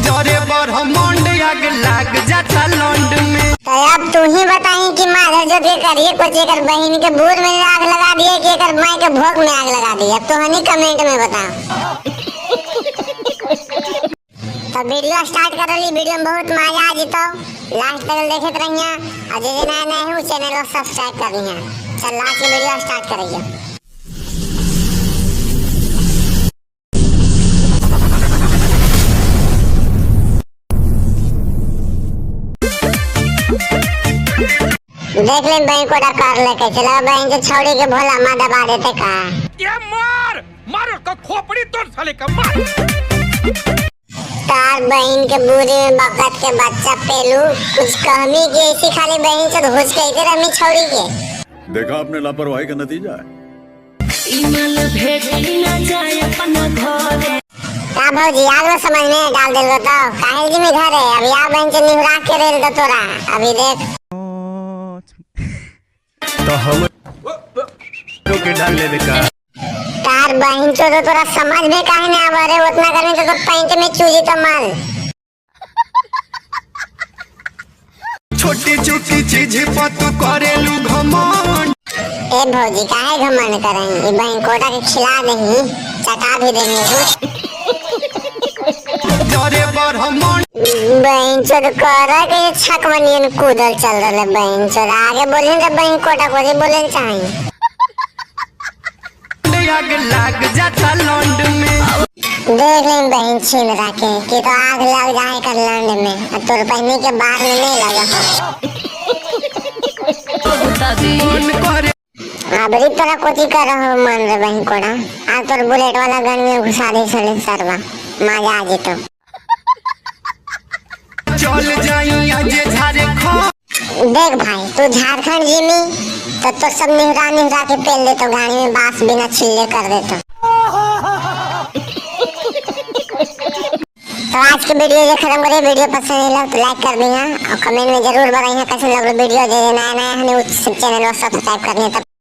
जरे ब्रह्मांड आग लाग जाता लौंड में। तो अब तू ही बताई कि माधर जो के करिए कुछ एकर बहन के बूढ़ में आग लगा दिए कि एकर माई के भोग में आग लगा दी। अब तो हनी कमेंट में बताओ। तो वीडियो स्टार्ट कर ली। वीडियो में बहुत मजा आ जितो। लास्ट तक देखते रहिए और जे नया नया है वो चैनल को सब्सक्राइब कर लिया। चल लास्ट की वीडियो स्टार्ट करिए। देख ले बैंक को कर लेके चला बैंक के छौड़ी के भोला माँ दबा देते का। ये मार मार उसका खोपड़ी तोड़ साले का मार। तार बहन के बूढ़े में बकत के बच्चा पेलू कुछ कहमी की ऐसी खाली बहन से घुस गई थी रमी छौड़ी के। देखा आपने लापरवाही का नतीजा है। का भौजी आग में समझ में डाल दे तो काहे जी में घर है अभी आ बहन से निहुरा के रेल दो तोरा। अभी देख तो हम के डाल ले बेटा। तार बहन तो तोरा समझ में काहे नहीं आवा रे। उतना करने तो पैंट में चूजी तो माल। छोटी छोटी चीज पर तू करेलू घमंड। ए भौजी काहे घमंड करेंगे। ये बहन कोटा के खिला देंगी चटा भी देंगे। जरे ब्रह्मांड बहन चोद कर के छकवनियन कूदल चल रहे बहन चोद आगे बोले तो बहन कोटा को बोले चाहिए। आग लाग जाता लौंड में। देख ले बहन छीन रखे कि तो आग लग जाए कर लौंड में और तोर पहनी के बाहर में नहीं लगा। अबरी तोरा कोची कर रहो मान रे बहन कोड़ा। आज तोर बुलेट वाला गन में घुसा दे सले सरवा मजा आ जेतो। चल जाई आज झारखंड। देख भाई तू झारखंड जिमी तो सब निहरा के पेल दे तो गाड़ी में बांस बिना छिल्ले कर दे तो आज की वीडियो ये खत्म करिए। वीडियो पसंद लगा तो लाइक कर दिया और कमेंट में जरूर बताइए कैसे लगा वीडियो। नया नया हमें उस चैनल को सब्सक्राइब करनी है। तब